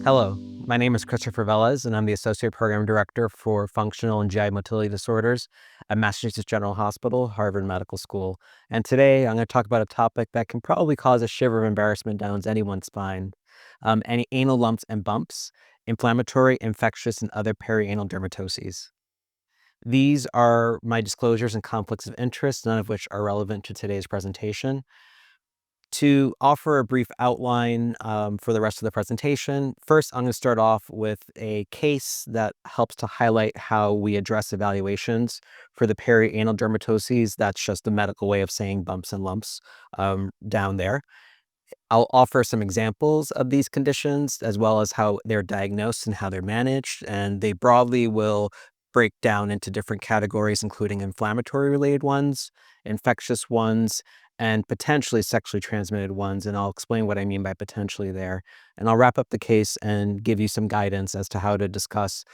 Hello, my name is Christopher Velez, and I'm the Associate Program Director for Functional and GI Motility Disorders at Massachusetts General Hospital, Harvard Medical School. And today I'm going to talk about a topic that can probably cause a shiver of embarrassment down anyone's spine. Any anal lumps and bumps, inflammatory, infectious, and other perianal dermatoses. These are my disclosures and conflicts of interest, none of which are relevant to today's presentation. To offer a brief outline for the rest of the presentation, first I'm going to start off with a case that helps to highlight how we address evaluations for the perianal dermatoses. That's just the medical way of saying bumps and lumps down there. I'll offer some examples of these conditions as well as how they're diagnosed and how they're managed, and they broadly will break down into different categories, including inflammatory related ones, infectious ones, and potentially sexually transmitted ones. And I'll explain what I mean by potentially there. And I'll wrap up the case and give you some guidance as to how to discuss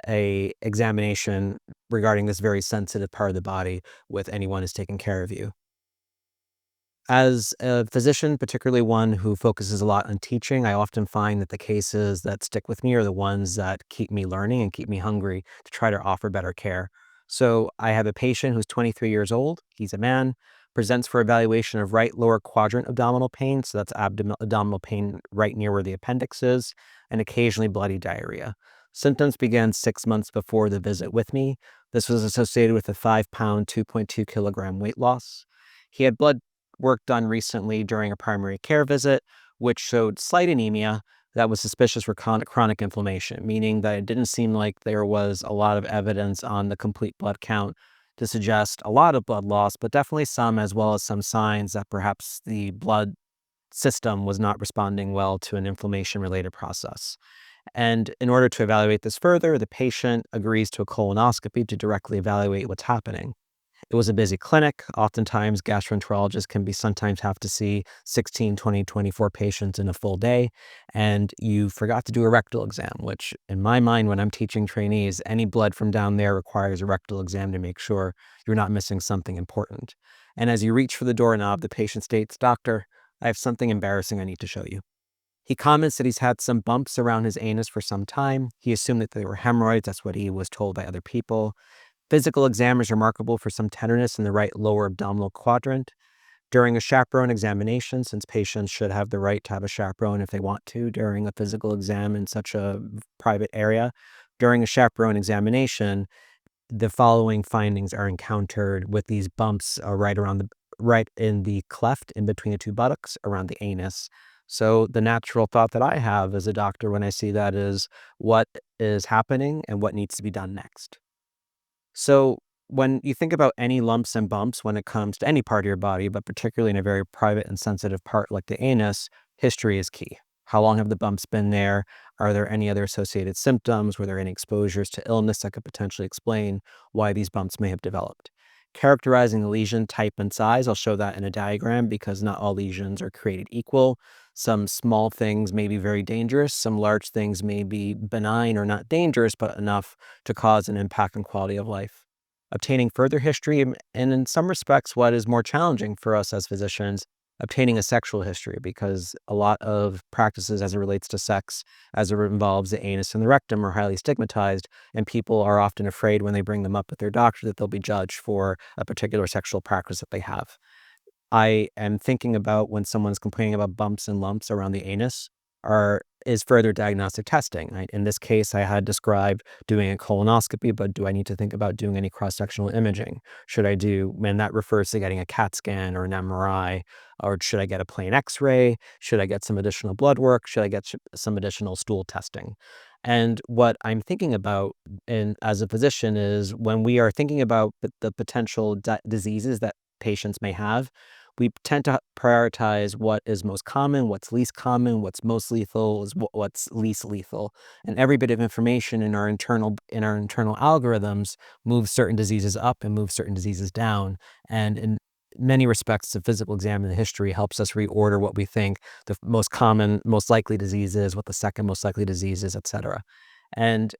a examination regarding this very sensitive part of the body with anyone who's taking care of you. As a physician, particularly one who focuses a lot on teaching, I often find that the cases that stick with me are the ones that keep me learning and keep me hungry to try to offer better care. So I have a patient who's 23 years old. He's a man, presents for evaluation of right lower quadrant abdominal pain. So that's abdominal pain right near where the appendix is, and occasionally bloody diarrhea. Symptoms began 6 months before the visit with me. This was associated with a 5-pound, 2.2 kilogram weight loss. He had blood work done recently during a primary care visit, which showed slight anemia that was suspicious for chronic inflammation, meaning that it didn't seem like there was a lot of evidence on the complete blood count to suggest a lot of blood loss, but definitely some, as well as some signs that perhaps the blood system was not responding well to an inflammation-related process. And in order to evaluate this further, the patient agrees to a colonoscopy to directly evaluate what's happening. It was a busy clinic. Oftentimes, gastroenterologists can sometimes have to see 16, 20, 24 patients in a full day. And you forgot to do a rectal exam, which in my mind, when I'm teaching trainees, any blood from down there requires a rectal exam to make sure you're not missing something important. And as you reach for the doorknob, the patient states, "Doctor, I have something embarrassing I need to show you." He comments that he's had some bumps around his anus for some time. He assumed that they were hemorrhoids. That's what he was told by other people. Physical exam is remarkable for some tenderness in the right lower abdominal quadrant. During a chaperone examination, since patients should have the right to have a chaperone if they want to during a physical exam in such a private area, during a chaperone examination, the following findings are encountered with these bumps right in the cleft in between the two buttocks around the anus. So the natural thought that I have as a doctor when I see that is what is happening and what needs to be done next. So when you think about any lumps and bumps when it comes to any part of your body, but particularly in a very private and sensitive part like the anus, history is key. How long have the bumps been there? Are there any other associated symptoms? Were there any exposures to illness that could potentially explain why these bumps may have developed? Characterizing the lesion type and size, I'll show that in a diagram because not all lesions are created equal. Some small things may be very dangerous. Some large things may be benign or not dangerous, but enough to cause an impact on quality of life. Obtaining further history, and in some respects, what is more challenging for us as physicians, obtaining a sexual history, because a lot of practices as it relates to sex, as it involves the anus and the rectum, are highly stigmatized, and people are often afraid when they bring them up with their doctor that they'll be judged for a particular sexual practice that they have. I am thinking about when someone's complaining about bumps and lumps around the anus is further diagnostic testing. In this case, I had described doing a colonoscopy, but do I need to think about doing any cross-sectional imaging? And that refers to getting a CAT scan or an MRI, or should I get a plain X-ray? Should I get some additional blood work? Should I get some additional stool testing? And what I'm thinking about as a physician is when we are thinking about the potential diseases that patients may have, we tend to prioritize what is most common, what's least common, what's most lethal, what's least lethal. And every bit of information in our internal algorithms moves certain diseases up and moves certain diseases down. And in many respects, the physical exam and the history helps us reorder what we think the most common, most likely disease is, what the second most likely disease is, et cetera. And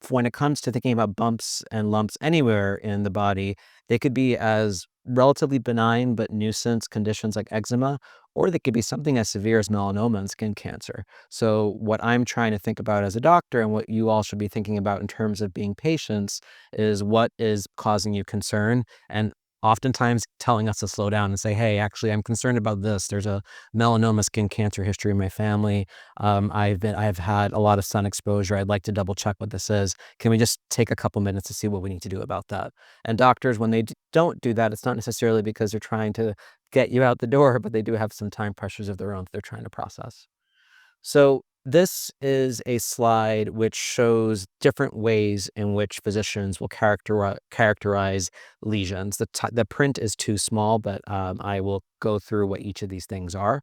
when it comes to thinking about bumps and lumps anywhere in the body, they could be as relatively benign but nuisance conditions like eczema, or they could be something as severe as melanoma and skin cancer. So, what I'm trying to think about as a doctor and what you all should be thinking about in terms of being patients is what is causing you concern, and oftentimes telling us to slow down and say, hey, actually, I'm concerned about this. There's a melanoma skin cancer history in my family. I've had a lot of sun exposure. I'd like to double check what this is. Can we just take a couple minutes to see what we need to do about that? And doctors, when they don't do that, it's not necessarily because they're trying to get you out the door, but they do have some time pressures of their own that they're trying to process. So this is a slide which shows different ways in which physicians will characterize lesions. The print is too small, but I will go through what each of these things are.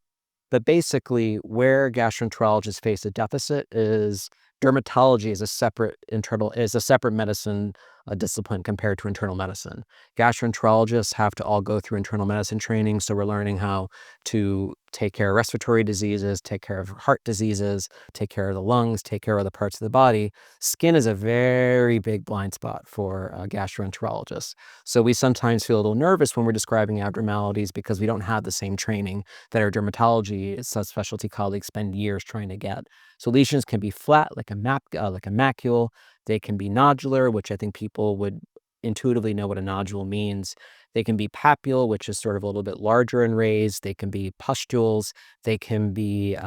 But basically, where gastroenterologists face a deficit is dermatology is a separate medicine discipline compared to internal medicine. Gastroenterologists have to all go through internal medicine training, so we're learning how to take care of respiratory diseases, take care of heart diseases, take care of the lungs, take care of other parts of the body. Skin is a very big blind spot for gastroenterologists. So we sometimes feel a little nervous when we're describing abnormalities because we don't have the same training that our dermatology subspecialty colleagues spend years trying to get. So lesions can be flat, like a macule. They can be nodular, which I think people would intuitively know what a nodule means. They can be papule, which is sort of a little bit larger and raised. They can be pustules. They can be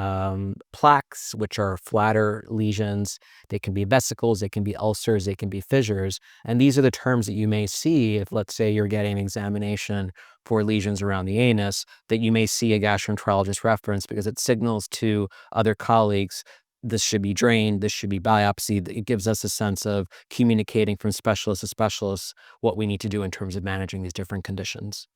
plaques, which are flatter lesions. They can be vesicles. They can be ulcers. They can be fissures. And these are the terms that you may see if, let's say, you're getting an examination for lesions around the anus, that you may see a gastroenterologist reference because it signals to other colleagues this should be drained, this should be biopsied. It gives us a sense of communicating from specialist to specialist what we need to do in terms of managing these different conditions.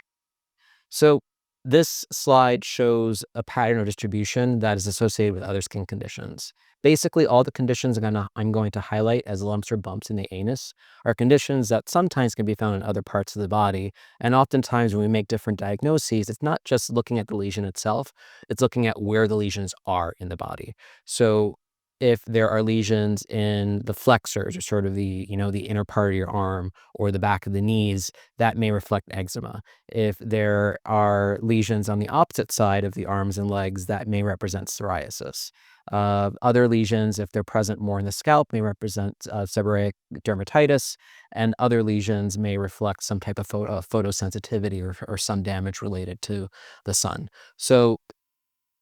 So this slide shows a pattern of distribution that is associated with other skin conditions. Basically, all the conditions I'm going to highlight as lumps or bumps in the anus are conditions that sometimes can be found in other parts of the body. And oftentimes when we make different diagnoses, it's not just looking at the lesion itself, it's looking at where the lesions are in the body. So if there are lesions in the flexors or sort of the inner part of your arm or the back of the knees, that may reflect eczema. If there are lesions on the opposite side of the arms and legs, that may represent psoriasis. Other lesions, if they're present more in the scalp, may represent seborrheic dermatitis, and other lesions may reflect some type of photosensitivity or sun damage related to the sun. So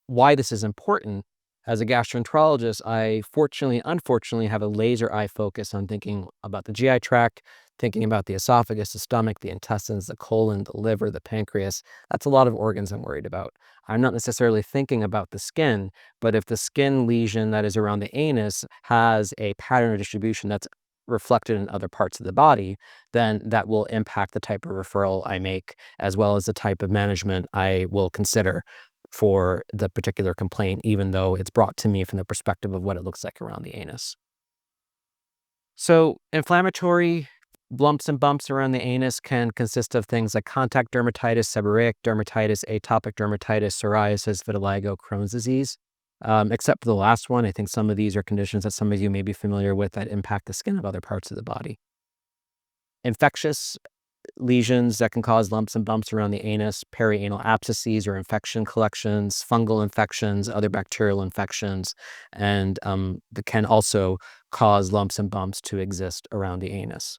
why this is important. As a gastroenterologist, I unfortunately have a laser eye focus on thinking about the GI tract, thinking about the esophagus, the stomach, the intestines, the colon, the liver, the pancreas. That's a lot of organs I'm worried about. I'm not necessarily thinking about the skin, but if the skin lesion that is around the anus has a pattern of distribution that's reflected in other parts of the body, then that will impact the type of referral I make, as well as the type of management I will consider for the particular complaint, even though it's brought to me from the perspective of what it looks like around the anus. So, inflammatory lumps and bumps around the anus can consist of things like contact dermatitis, seborrheic dermatitis, atopic dermatitis, psoriasis, vitiligo, Crohn's disease. Except for the last one, I think some of these are conditions that some of you may be familiar with that impact the skin of other parts of the body. Infectious lesions that can cause lumps and bumps around the anus, perianal abscesses or infection collections, fungal infections, other bacterial infections, and that can also cause lumps and bumps to exist around the anus.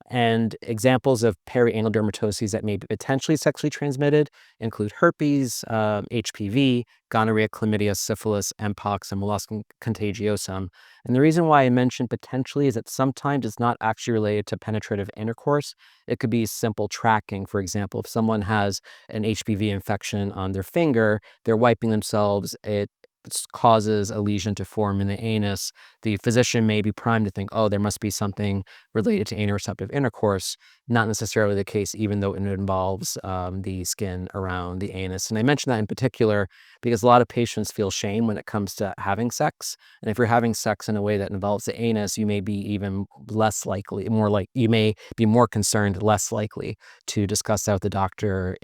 And examples of perianal dermatoses that may be potentially sexually transmitted include herpes, HPV, gonorrhea, chlamydia, syphilis, mpox, and molluscum contagiosum. And the reason why I mention potentially is that sometimes it's not actually related to penetrative intercourse. It could be simple tracking. For example, if someone has an HPV infection on their finger, they're wiping themselves, it causes a lesion to form in the anus. The physician may be primed to think, oh, there must be something related to anoreceptive intercourse. Not necessarily the case, even though it involves the skin around the anus. And I mention that in particular because a lot of patients feel shame when it comes to having sex. And if you're having sex in a way that involves the anus, you may be even less likely, you may be more concerned, less likely to discuss that with the doctor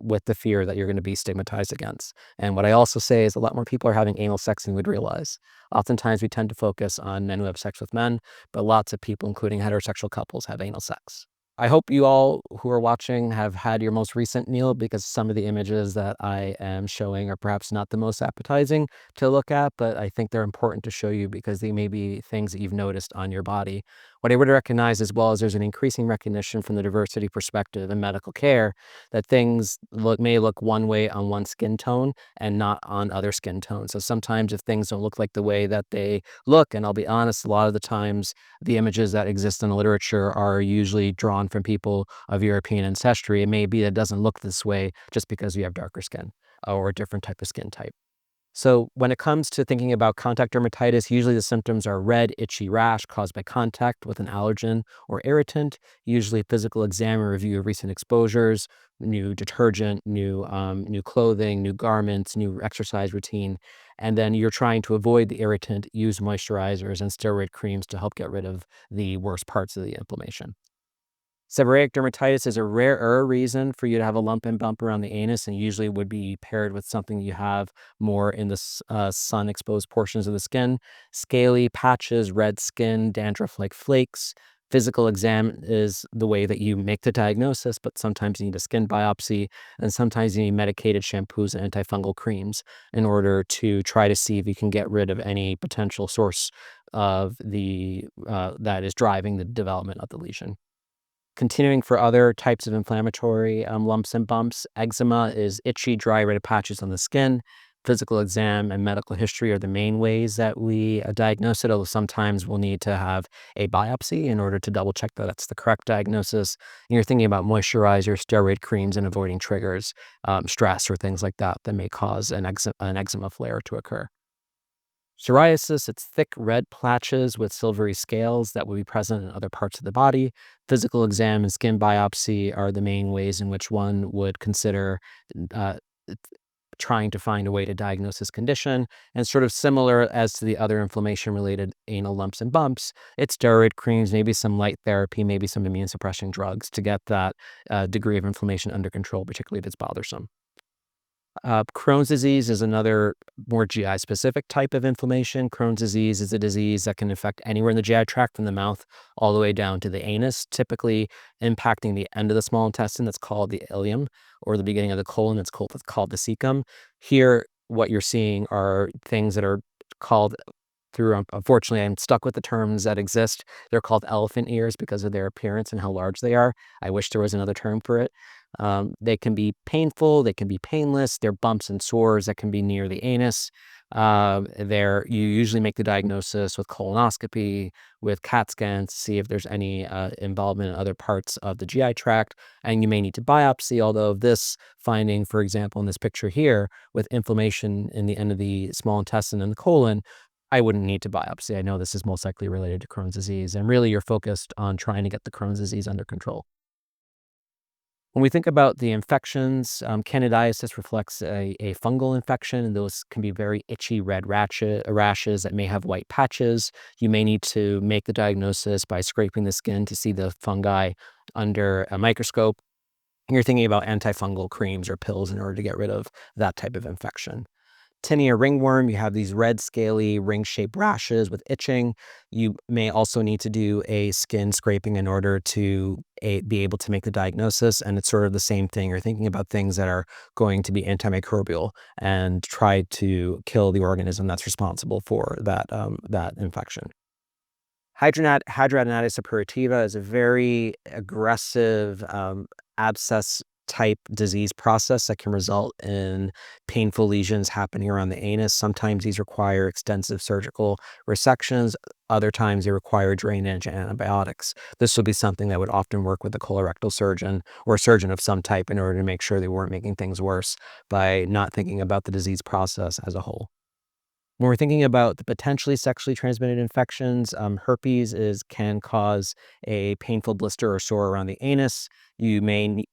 with the fear that you're going to be stigmatized against. And what I also say is a lot more people are having anal sex than we'd realize. Oftentimes we tend to focus on men who have sex with men, but lots of people, including heterosexual couples, have anal sex. I hope you all who are watching have had your most recent meal, because some of the images that I am showing are perhaps not the most appetizing to look at, but I think they're important to show you because they may be things that you've noticed on your body. What I would recognize as well is there's an increasing recognition from the diversity perspective in medical care that things may look one way on one skin tone and not on other skin tones. So sometimes if things don't look like the way that they look, and I'll be honest, a lot of the times the images that exist in the literature are usually drawn from people of European ancestry. It may be that it doesn't look this way just because you have darker skin or a different type of skin type. So when it comes to thinking about contact dermatitis, usually the symptoms are red, itchy rash caused by contact with an allergen or irritant, usually physical exam and review of recent exposures, new detergent, new clothing, new garments, new exercise routine. And then you're trying to avoid the irritant, use moisturizers and steroid creams to help get rid of the worst parts of the inflammation. Seborrheic dermatitis is a rarer reason for you to have a lump and bump around the anus, and usually would be paired with something you have more in the sun-exposed portions of the skin. Scaly patches, red skin, dandruff-like flakes. Physical exam is the way that you make the diagnosis, but sometimes you need a skin biopsy, and sometimes you need medicated shampoos and antifungal creams in order to try to see if you can get rid of any potential source of the that is driving the development of the lesion. Continuing for other types of inflammatory lumps and bumps, eczema is itchy, dry, red patches on the skin. Physical exam and medical history are the main ways that we diagnose it, although sometimes we'll need to have a biopsy in order to double check that that's the correct diagnosis. And you're thinking about moisturizer, steroid creams, and avoiding triggers, stress, or things like that that may cause an eczema flare to occur. Psoriasis, it's thick red patches with silvery scales that will be present in other parts of the body. Physical exam and skin biopsy are the main ways in which one would consider uh, trying to find a way to diagnose this condition. And sort of similar as to the other inflammation-related anal lumps and bumps, it's steroid creams, maybe some light therapy, maybe some immune suppressing drugs to get that degree of inflammation under control, particularly if it's bothersome. Crohn's disease is another more GI specific type of inflammation. Crohn's disease is a disease that can affect anywhere in the GI tract from the mouth all the way down to the anus, typically impacting the end of the small intestine that's called the ileum, or the beginning of the colon that's called the cecum. Here, what you're seeing are things that are called through, unfortunately, I'm stuck with the terms that exist. They're called elephant ears because of their appearance and how large they are. I wish there was another term for it. They can be painful, they can be painless. They're bumps and sores that can be near the anus. You usually make the diagnosis with colonoscopy, with CAT scans to see if there's any involvement in other parts of the GI tract, and you may need to biopsy. Although this finding, for example, in this picture here, with inflammation in the end of the small intestine and the colon, I wouldn't need to biopsy. I know this is most likely related to Crohn's disease, and really you're focused on trying to get the Crohn's disease under control. When we think about the infections, candidiasis reflects a fungal infection, and those can be very itchy red rashes that may have white patches. You may need to make the diagnosis by scraping the skin to see the fungi under a microscope. And you're thinking about antifungal creams or pills in order to get rid of that type of infection. Tinea ringworm, you have these red, scaly, ring-shaped rashes with itching. You may also need to do a skin scraping in order to be able to make the diagnosis, and it's sort of the same thing. You're thinking about things that are going to be antimicrobial and try to kill the organism that's responsible for that infection. Hidradenitis suppurativa is a very aggressive abscess type disease process that can result in painful lesions happening around the anus. Sometimes these require extensive surgical resections. Other times they require drainage and antibiotics. This would be something that would often work with a colorectal surgeon or a surgeon of some type in order to make sure they weren't making things worse by not thinking about the disease process as a whole. When we're thinking about the potentially sexually transmitted infections, can cause a painful blister or sore around the anus. You may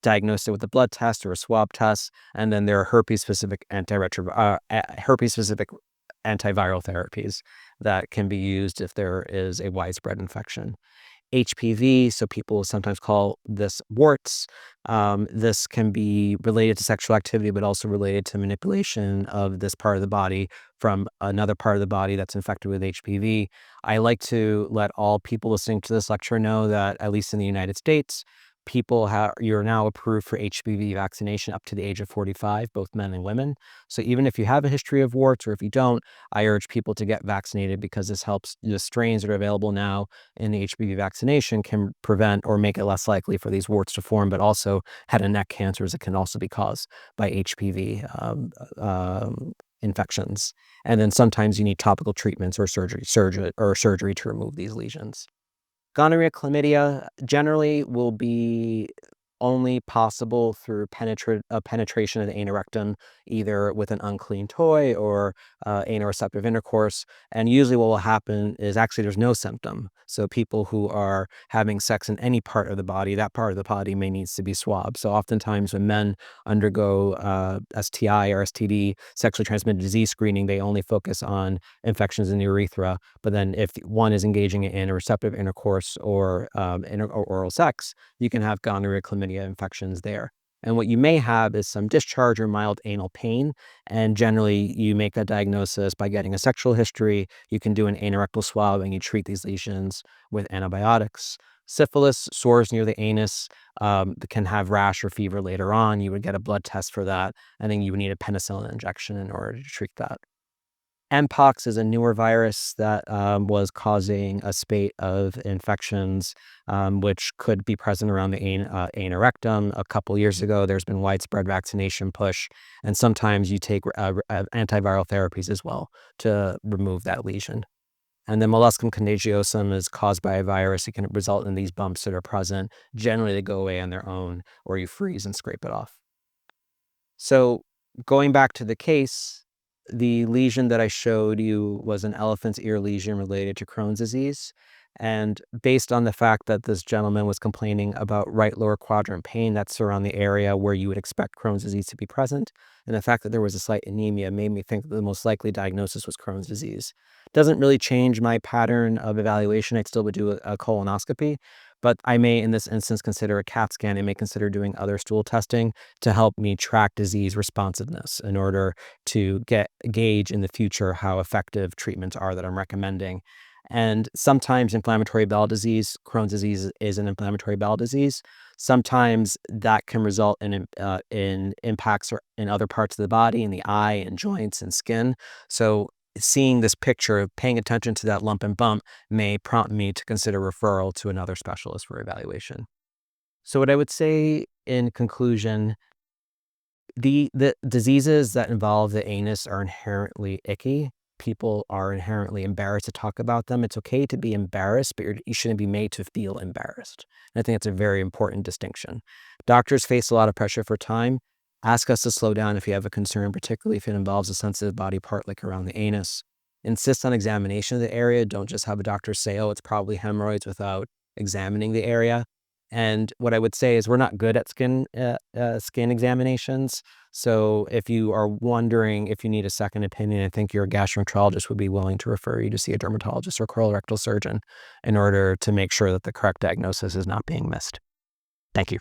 diagnose it with a blood test or a swab test, and then there are herpes-specific herpes-specific antiviral therapies that can be used if there is a widespread infection. HPV, so people sometimes call this warts. This can be related to sexual activity, but also related to manipulation of this part of the body from another part of the body that's infected with HPV. I like to let all people listening to this lecture know that, at least in the United States, you're now approved for HPV vaccination up to the age of 45, both men and women. So even if you have a history of warts, or if you don't, I urge people to get vaccinated, because this helps. The strains that are available now in the HPV vaccination can prevent or make it less likely for these warts to form, but also head and neck cancers that can also be caused by HPV infections. And then sometimes you need topical treatments or surgery to remove these lesions. Gonorrhea, chlamydia generally will be only possible through penetration of the anal rectum, either with an unclean toy or anal receptive intercourse. And usually what will happen is, actually, there's no symptom. So people who are having sex in any part of the body, that part of the body may needs to be swabbed. So oftentimes when men undergo STI or STD, sexually transmitted disease screening, they only focus on infections in the urethra. But then if one is engaging in a receptive intercourse or oral sex, you can have gonorrhea, chlamydia infections there. And what you may have is some discharge or mild anal pain. And generally, you make that diagnosis by getting a sexual history. You can do an anorectal swab, and you treat these lesions with antibiotics. Syphilis, sores near the anus, can have rash or fever later on. You would get a blood test for that, and then you would need a penicillin injection in order to treat that. Mpox is a newer virus that was causing a spate of infections, which could be present around the anal rectum. A couple years ago, there's been widespread vaccination push, and sometimes you take antiviral therapies as well to remove that lesion. And then molluscum contagiosum is caused by a virus. It can result in these bumps that are present. Generally, they go away on their own, or you freeze and scrape it off. So going back to the case, the lesion that I showed you was an elephant's ear lesion related to Crohn's disease. And based on the fact that this gentleman was complaining about right lower quadrant pain, that's around the area where you would expect Crohn's disease to be present, and the fact that there was a slight anemia made me think that the most likely diagnosis was Crohn's disease. Doesn't really change my pattern of evaluation. I still would do a colonoscopy, but I may, in this instance, consider a CAT scan. I may consider doing other stool testing to help me track disease responsiveness in order to gauge in the future how effective treatments are that I'm recommending. And sometimes inflammatory bowel disease, Crohn's disease is an inflammatory bowel disease. Sometimes that can result in impacts in other parts of the body, in the eye and joints and skin. So seeing this picture, paying attention to that lump and bump, may prompt me to consider referral to another specialist for evaluation. So what I would say in conclusion, the diseases that involve the anus are inherently icky. People are inherently embarrassed to talk about them. It's okay to be embarrassed, but you shouldn't be made to feel embarrassed. And I think that's a very important distinction. Doctors face a lot of pressure for time. Ask us to slow down if you have a concern, particularly if it involves a sensitive body part like around the anus. Insist on examination of the area. Don't just have a doctor say, oh, it's probably hemorrhoids, without examining the area. And what I would say is, we're not good at skin examinations. So if you are wondering if you need a second opinion, I think your gastroenterologist would be willing to refer you to see a dermatologist or colorectal surgeon in order to make sure that the correct diagnosis is not being missed. Thank you.